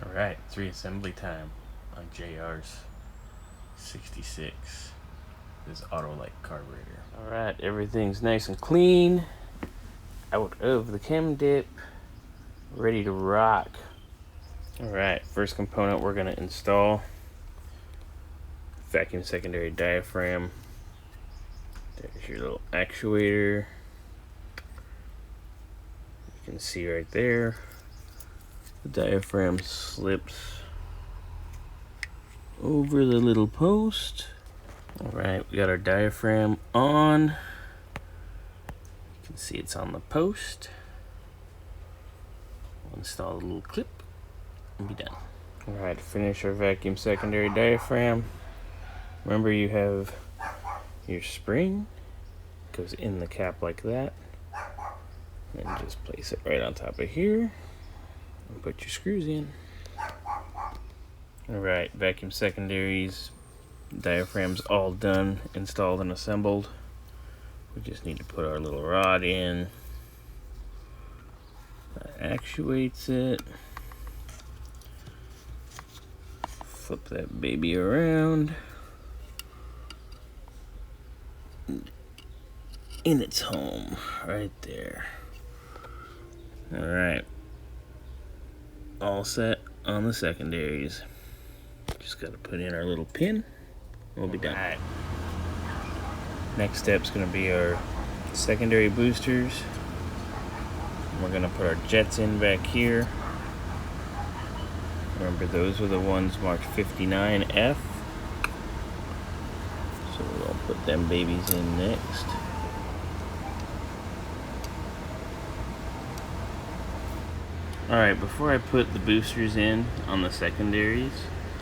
Alright, it's reassembly time on JR's 66. This Autolite carburetor. Alright, everything's nice and clean. Out of the chem dip. Ready to rock. Alright, first component we're going to install. Vacuum secondary diaphragm. There's your little actuator. You can see right there. The diaphragm slips over the little post. Alright, we got our diaphragm on. You can see it's on the post. We'll install a little clip and be done. Alright, finish our vacuum secondary diaphragm. Remember, you have your spring. It goes in the cap like that. And just place it right on top of here. And put your screws in. Alright, vacuum secondaries, diaphragms all done, installed and assembled. We just need to put our little rod in. That actuates it. Flip that baby around. In its home, right there. Alright. All set on the secondaries. Just gotta put in our little pin. We'll be done. Right. Next step's gonna be our secondary boosters. We're gonna put our jets in back here. Remember, those are the ones marked 59F. So we'll put them babies in next. Alright, before I put the boosters in on the secondaries,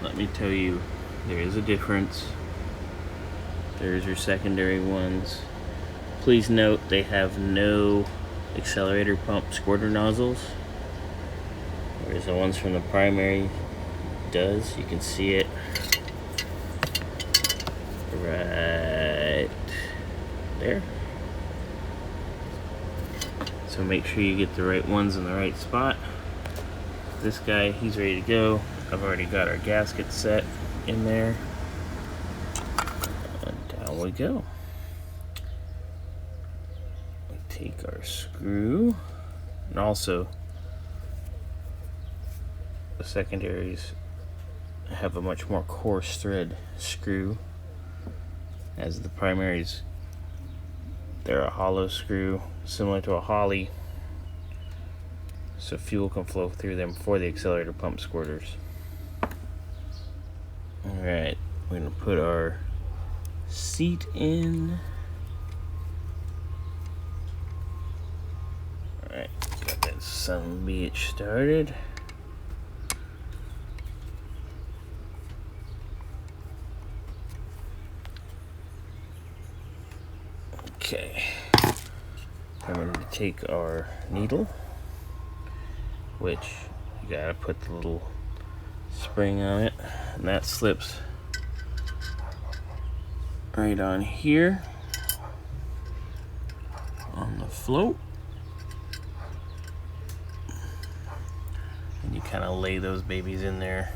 let me tell you, there is a difference. There's your secondary ones. Please note they have no accelerator pump squirter nozzles, whereas the ones from the primary does. You can see it right there. So make sure you get the right ones in the right spot. This guy, he's ready to go. I've already got our gasket set in there. And down we go. We take our screw. And also, the secondaries have a much more coarse thread screw, as the primaries, they're a hollow screw, similar to a Holly, so fuel can flow through them for the accelerator pump squirters. Alright, we're going to put our seat in. Alright, got that son of a bitch started. Okay, I'm going to take our needle, which you gotta put the little spring on it, and that slips right on here on the float, and you kind of lay those babies in there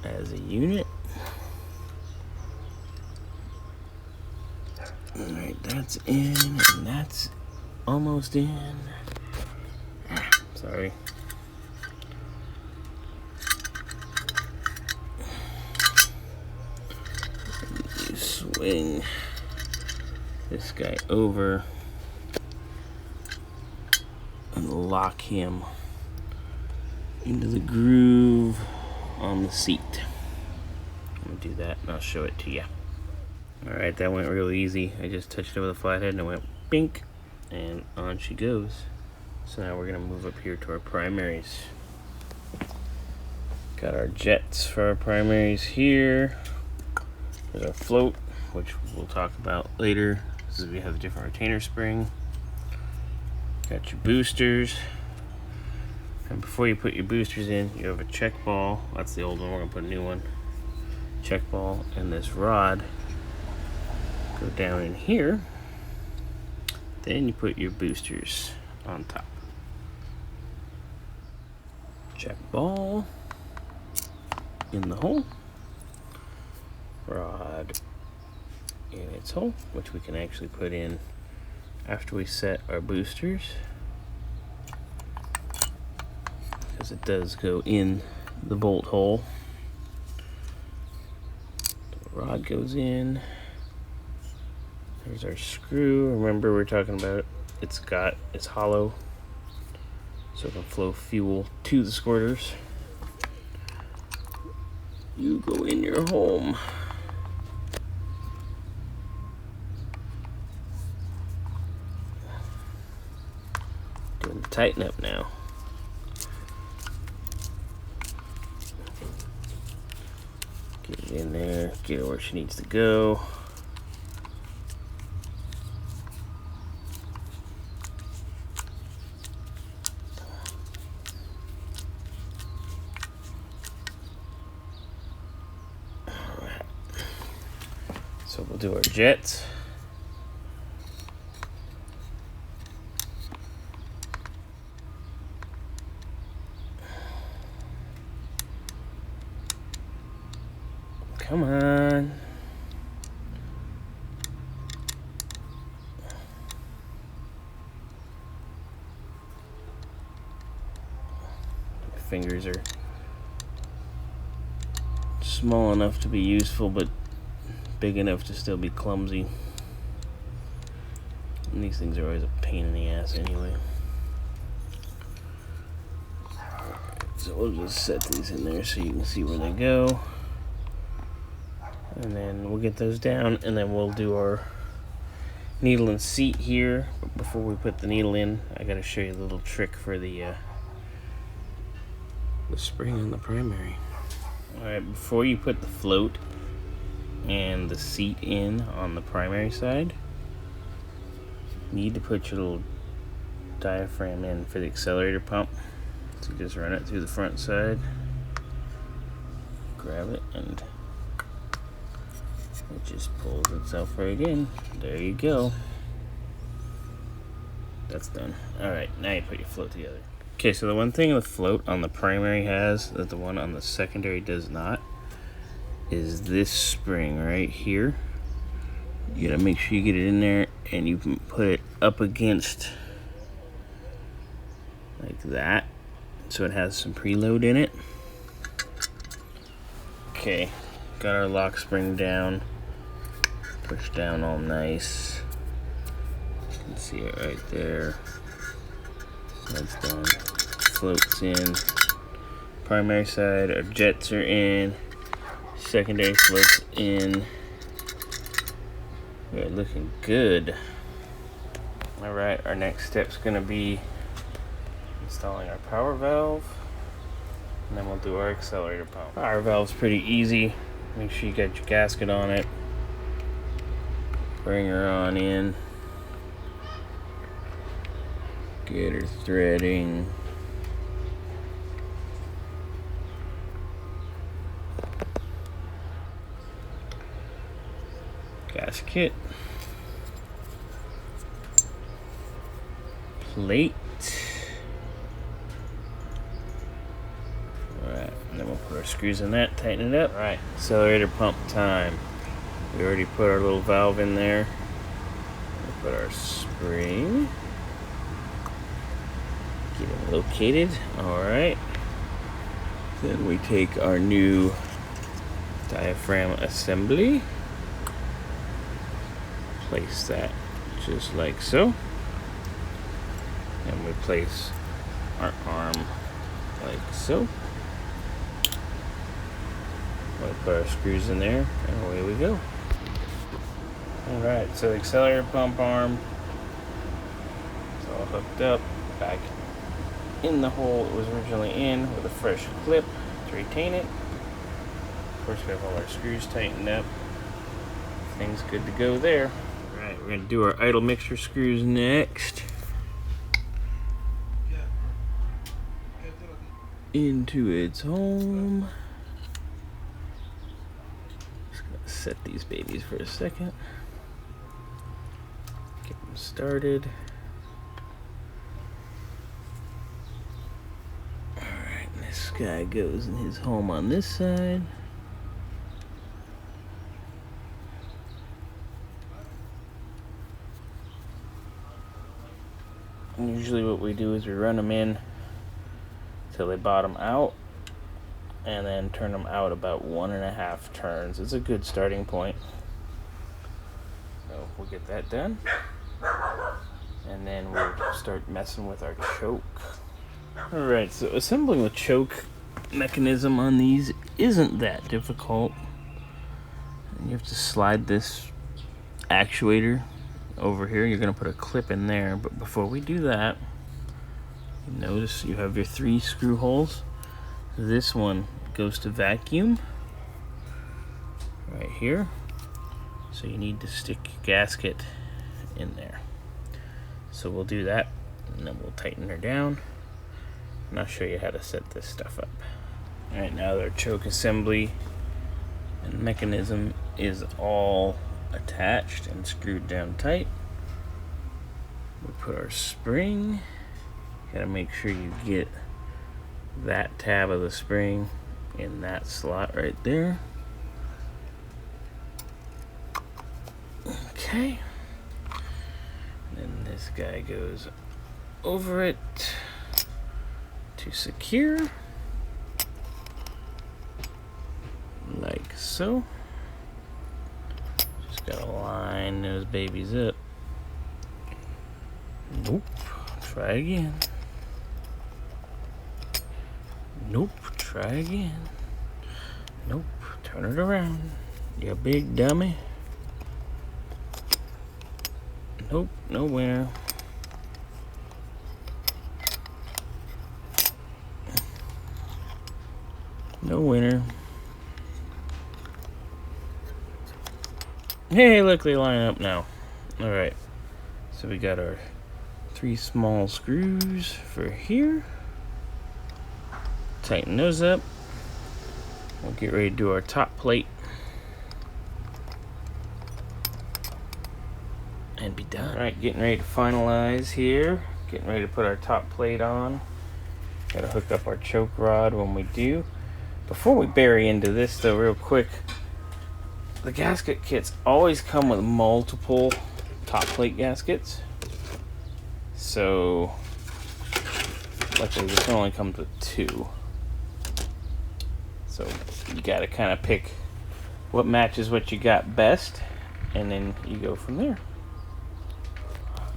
as a unit. Alright, that's in, and that's almost in. Sorry. You swing this guy over and lock him into the groove on the seat. I'm gonna do that and I'll show it to you. Alright, that went real easy. I just touched it with a flathead and it went bink, and on she goes. So now we're going to move up here to our primaries. Got our jets for our primaries here. There's our float, which we'll talk about later. This is, we have a different retainer spring. Got your boosters. And before you put your boosters in, you have a check ball. That's the old one, we're going to put a new one. Check ball and this rod. Go down in here, then you put your boosters on top. Jack ball in the hole. Rod in its hole, which we can actually put in after we set our boosters, because it does go in the bolt hole. The rod goes in. There's our screw. Remember, we're talking about it's hollow, so it can flow fuel to the squirters. You go in your home. Doing the tighten up now. Get it in there, get it where she needs to go. Alright. So we'll do our jets. Come on. My fingers are small enough to be useful, but big enough to still be clumsy. And these things are always a pain in the ass anyway. So we'll just set these in there so you can see where they go. And then we'll get those down, and then we'll do our needle and seat here. But before we put the needle in, I gotta show you the little trick for the spring on the primary. Alright, before you put the float and the seat in on the primary side, you need to put your little diaphragm in for the accelerator pump. So just run it through the front side, grab it, and it just pulls itself right in. There you go. That's done. Alright, now you put your float together. Okay, so the one thing the float on the primary has that the one on the secondary does not is this spring right here. You gotta make sure you get it in there and you can put it up against like that, so it has some preload in it. Okay, got our lock spring down. Push down all nice. You can see it right there. That's done. Floats in. Primary side, our jets are in. Secondary floats in. We're looking good. Alright, our next step's gonna be installing our power valve. And then we'll do our accelerator pump. Power valve's pretty easy. Make sure you got your gasket on it. Bring her on in. Get her threading. Gasket. Plate. Alright, and then we'll put our screws in that, tighten it up. Alright, accelerator pump time. We already put our little valve in there. We'll put our spring. Get it located. Alright. Then we take our new diaphragm assembly. Place that just like so. And we place our arm like so. We'll put our screws in there, and away we go. Alright, so the accelerator pump arm is all hooked up, back in the hole it was originally in with a fresh clip to retain it. Of course, we have all our screws tightened up. Everything's good to go there. Alright, we're going to do our idle mixture screws next. Into its home. Just going to set these babies for a second. Get them started. This guy goes in his home on this side. And usually what we do is we run them in till they bottom out and then turn them out about 1.5 turns. It's a good starting point. So we'll get that done. And then we'll start messing with our choke. Alright, so assembling the choke mechanism on these isn't that difficult. You have to slide this actuator over here. You're going to put a clip in there, but before we do that, you notice you have your 3 screw holes. This one goes to vacuum right here, so you need to stick your gasket in there. So we'll do that, and then we'll tighten her down, and I'll show you how to set this stuff up. Alright, now our choke assembly and mechanism is all attached and screwed down tight. We put our spring. Gotta make sure you get that tab of the spring in that slot right there. Okay. Then this guy goes over it to secure, like so. Just gotta line those babies up. Nope. Try again. Nope. Try again. Nope. Turn it around, you big dummy. Nope. No winner. No winner. Hey, look, they line up now. Alright. So we got our 3 small screws for here. Tighten those up. We'll get ready to do our top plate and be done. Alright, getting ready to finalize here. Getting ready to put our top plate on. Gotta hook up our choke rod when we do. Before we bury into this though, real quick, the gasket kits always come with multiple top plate gaskets. So, luckily this one only comes with 2. So you gotta kind of pick what matches what you got best, and then you go from there.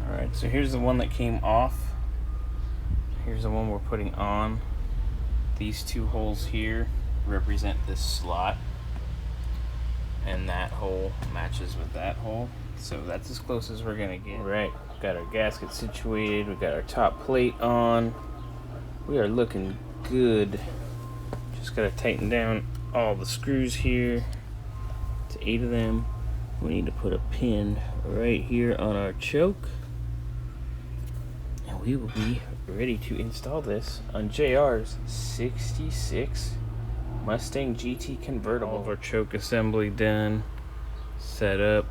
Alright, so here's the one that came off. Here's the one we're putting on. These 2 holes here represent this slot, and that hole matches with that hole. So that's as close as we're gonna get. Alright, got our gasket situated, we got our top plate on. We are looking good. Just gotta tighten down all the screws here. It's 8 of them. We need to put a pin right here on our choke, and we will be ready to install this on JR's 66 Mustang GT Convertible. All of our choke assembly done, set up,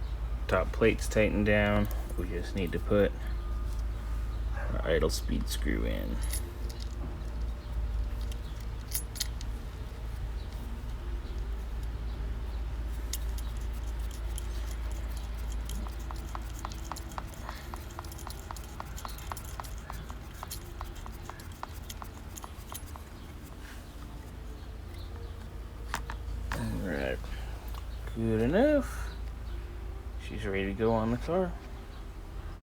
top plates tightened down. We just need to put our idle speed screw in. Alright, good enough. She's ready to go on the car.